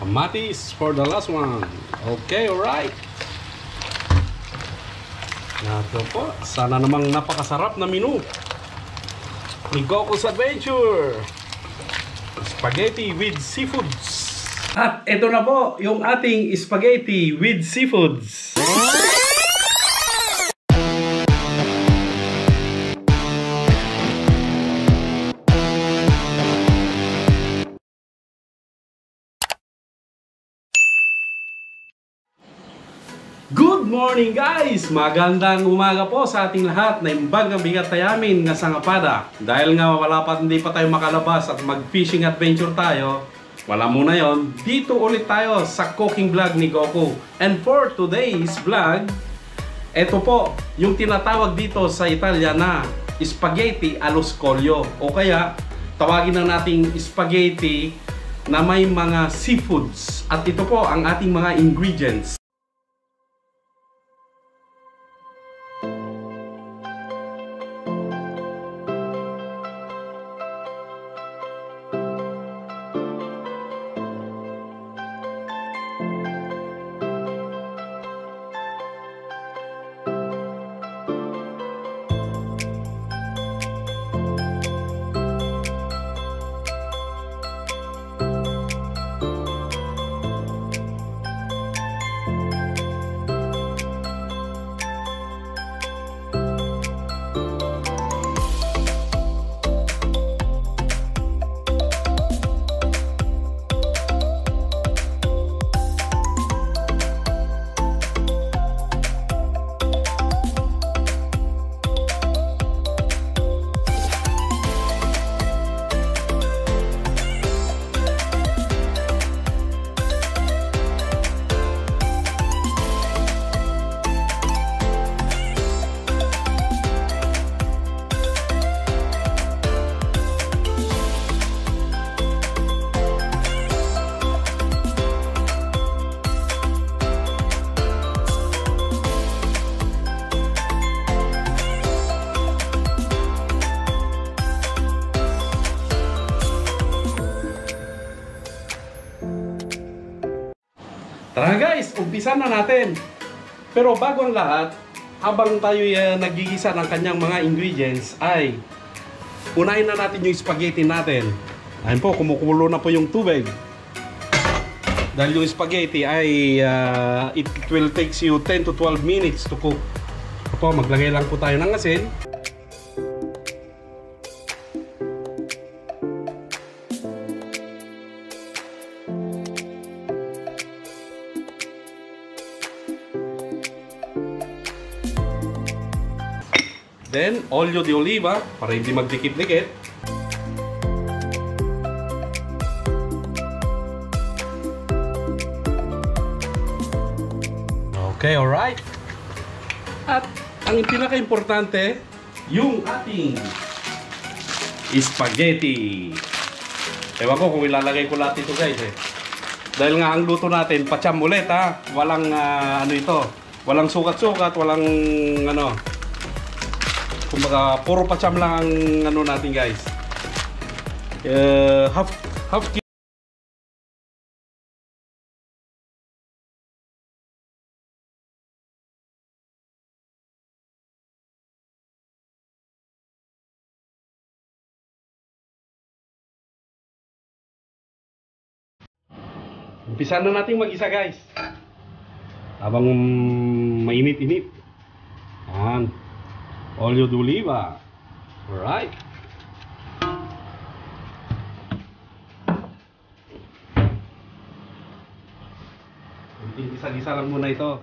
Kamatis for the last one. Okay, alright. Ito po. Sana namang napakasarap na menu ni Goku's Adventure. Spaghetti with seafoods. At ito na po yung ating spaghetti with seafoods. Good morning guys! Magandang umaga po sa ating lahat na imbag ang bigat tayamin nga sangapada. Dahil nga wala pa, hindi pa tayo makalabas at mag-fishing adventure tayo, wala muna yon. Dito ulit tayo sa cooking vlog ni Goku. And for today's vlog, ito po yung tinatawag dito sa Italia na spaghetti allo scoglio, o kaya tawagin na nating spaghetti na may mga seafoods. At ito po ang ating mga ingredients. Tara guys, umpisa na natin. Pero bago ang lahat, habang tayo nagigisa ng kanyang mga ingredients, ay unahin na natin yung spaghetti natin. Ayun po, kumukulo na po yung tubig. Dahil yung spaghetti ay it will take you 10 to 12 minutes to cook. Ito, maglagay lang po tayo ng asin. Then, olio de oliva para hindi magdikit-dikit. Okay, alright. At ang pinaka-importante, yung ating spaghetti. Ewan ko kung ilalagay ko lahat ito guys eh. Dahil nga ang luto natin, pacham ulit ha. Walang ano ito, walang sukat-sukat, walang ano. Kumbaga, puro pacham lang ang ano natin guys. Half Umpisa na natin mag-isa guys. Habang mainit-init. Yan. Olio de oliva. Alright. Gisa-gisa lang muna ito.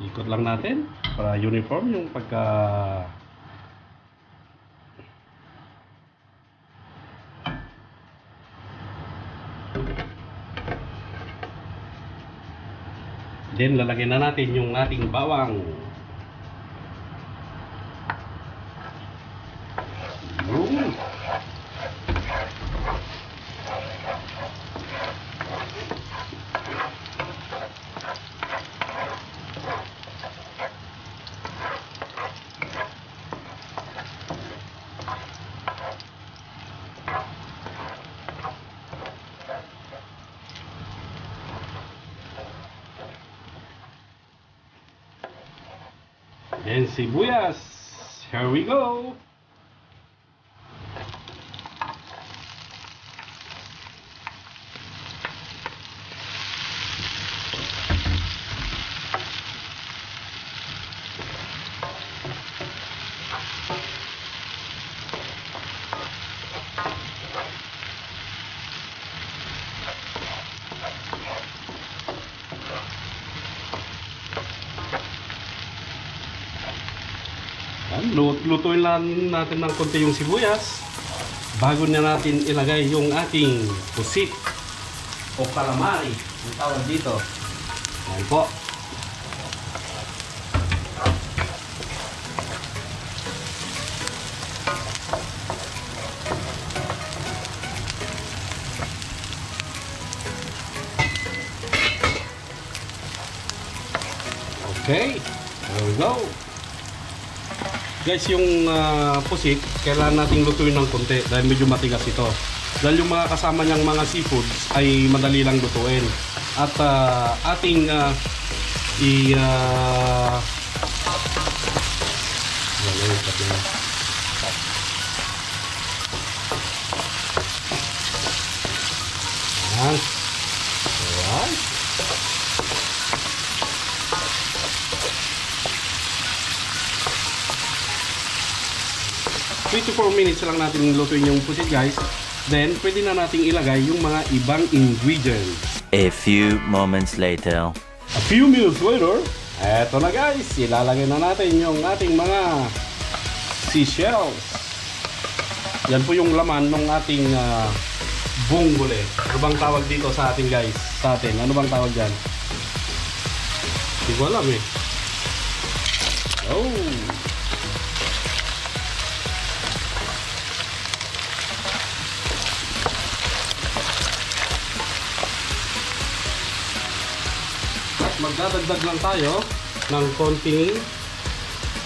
Ikot lang natin para uniform yung pagka then lalagyan na natin yung ating bawang. And sibuyas. Here we go. Lutuin lang natin ng konti yung sibuyas bago na natin ilagay yung ating pusit o calamari ang tawag dito. Ayan po. Okay, there we go. Guys, yung pusit, kailangan nating lutuin ng konti dahil medyo matigas ito. Dahil yung mga kasama niyang mga seafoods ay madali lang lutuin. At ating alright. 3 to 4 minutes lang natin lutuin yung pusit, guys. Then, pwede na nating ilagay yung mga ibang ingredients. A few moments later. A few minutes later, eto na guys, ilalagay na natin yung ating mga seashells. Yan po yung laman ng ating bonggole. Ano bang tawag dito sa atin, guys? Sa atin, ano bang tawag dyan? Hindi ko alam eh. Oh! Magdadagdag lang tayo ng konting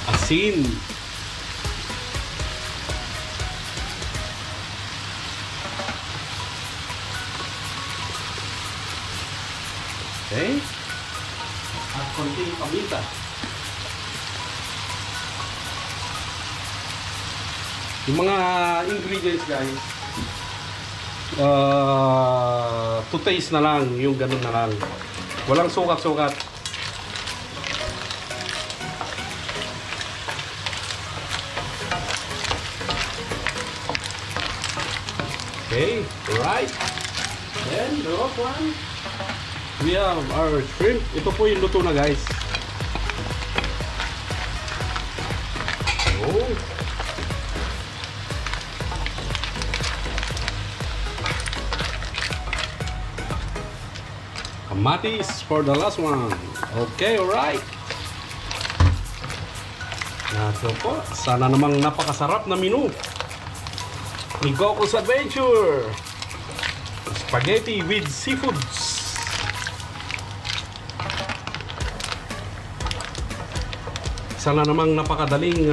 asin. Okay. At konting paminta. Yung mga ingredients, guys, to taste na lang, yung ganun na lang. Walang sukat-sukat. Okay, right. Then the last one, we have our shrimp. Ito po yung luto na, guys. Oh. Kamatis for the last one. Okay, alright. Nato po. Sana namang napakasarap na menu ni Goku's Adventure. Spaghetti with seafoods. Sana namang napakadaling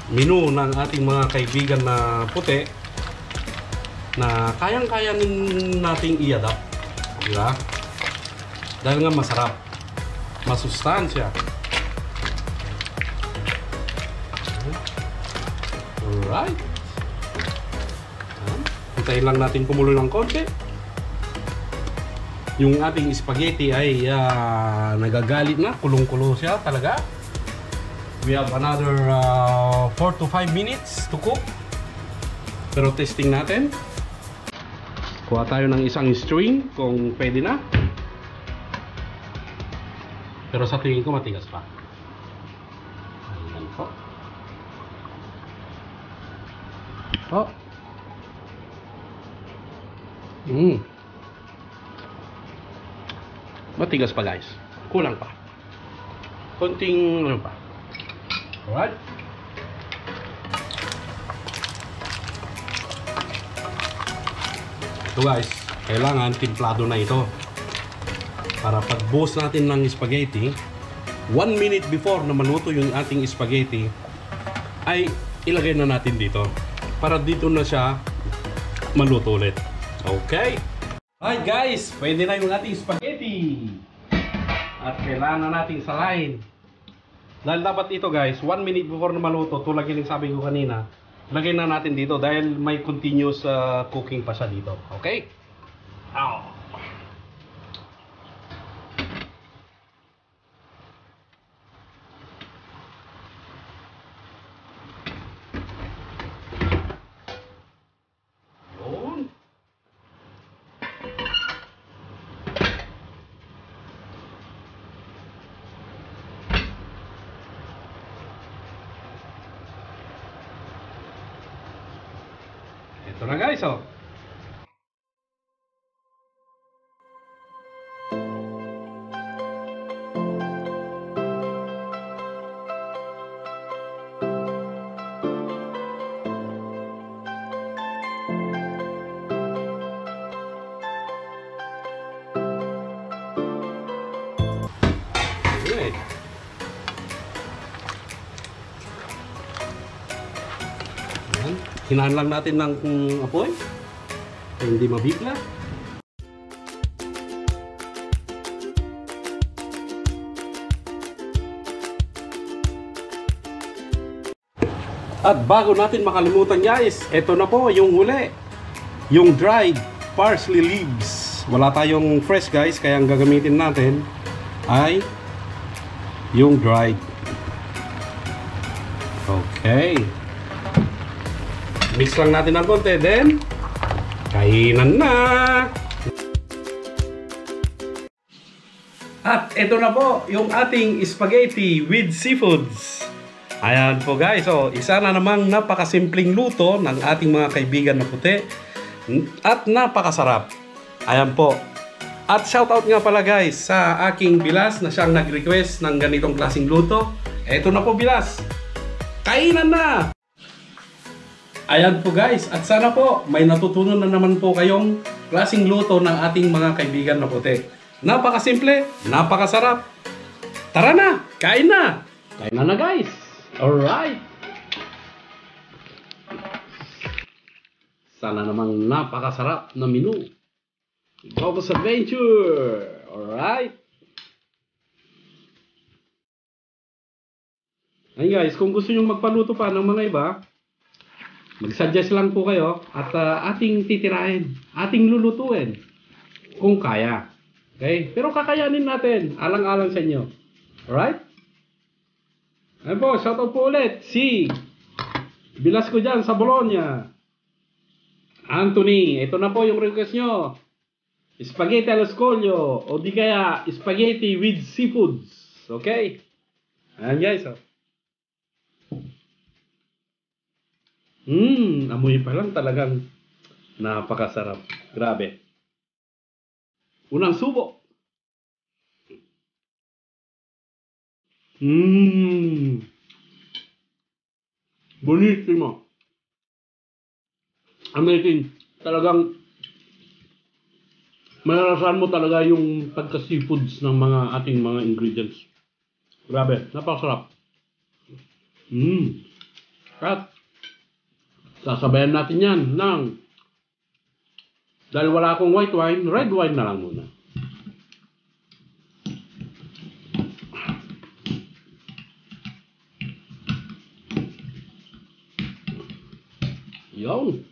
menu ng ating mga kaibigan na puti na kayang-kaya nating i-adapt. Diba? Dahil nga masarap, masustansya. Alright. Hintayin lang natin kumulo ng konti. Yung ating spaghetti ay nagagalit na, kulong-kulo siya talaga. We have another 4 to 5 minutes to cook. Pero testing natin. Kuha tayo ng isang string kung pwede na. Pero sa tingin ko matigas pa. Ayan po. Oh. Matigas pa, guys. Kulang pa. Konting ano pa. Alright. Ito, guys, kailangan timplado na ito para pag-buhos natin ng spaghetti 1 minute before na maluto yung ating spaghetti ay ilagay na natin dito para dito na siya maluto ulit. Okay? Alright, guys, pwede na yung ating spaghetti at kailangan na natin salain Dahil dapat ito guys, 1 minute before na maluto, tulad yung sabi ko kanina, lagay na natin dito dahil may continuous cooking pa siya dito. Okay? Ow. Yun. Ito na guys, oh. Okay. Hinaan lang natin ng apoy para hindi mabigla. At bago natin makalimutan guys, ito na po yung huli, yung dried parsley leaves. Wala tayong fresh guys, kaya ang gagamitin natin ay yung dried. Okay. Mix lang natin ng konti, then kainan na! At ito na po yung ating spaghetti with seafoods. Ayan po guys, so isa na namang napakasimpleng luto ng ating mga kaibigan na puti at napakasarap. Ayan po. At shoutout nga pala guys sa aking Bilas na siyang nag-request ng ganitong klaseng luto. Ito na po Bilas. Kainan na! Ayan po guys, at sana po may natutunan na naman po kayong klaseng luto ng ating mga kaibigan na puti. Napakasimple, napakasarap. Tara na, kain na! Kain na guys! Alright! Sana namang napakasarap na menu. Bob's Adventure! Alright! Ayun guys, kung gusto nyo magpaluto pa ng mga iba, mag-suggest lang po kayo at ating titirahin, ating lulutuin kung kaya. Okay? Pero kakayanin natin, alang-alang sa inyo. Alright? Ayun po, shoutout po ulit si Bilas ko dyan sa Bologna. Anthony, ito na po yung request nyo. Spaghetti allo scoglio o di kaya spaghetti with seafoods. Okay? Ayan guys, oh. Amoy pa lang talagang napakasarap. Grabe. Unang subo. Buonissimo. Amazing. Talagang malalasahan mo talaga yung pagka-seafoods ng mga ating mga ingredients. Grabe. Napakasarap. At sasabayan natin yan ng, dahil wala akong white wine, red wine na lang muna. Yun.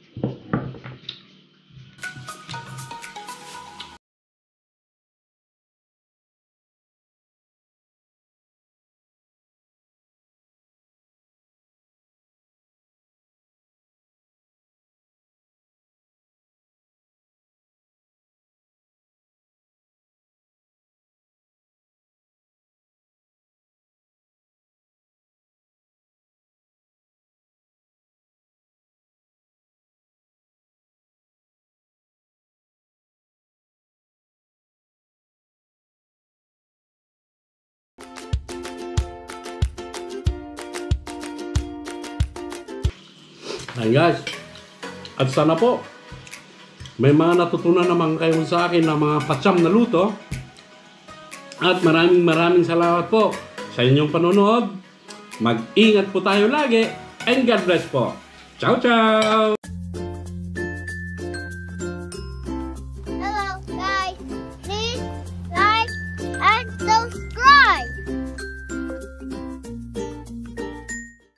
Ayan guys, at sana po may mga natutunan naman kayo sa akin ng mga patsam na luto. At maraming salamat po sa inyong panonood. Mag-ingat po tayo lagi and God bless po. Ciao ciao!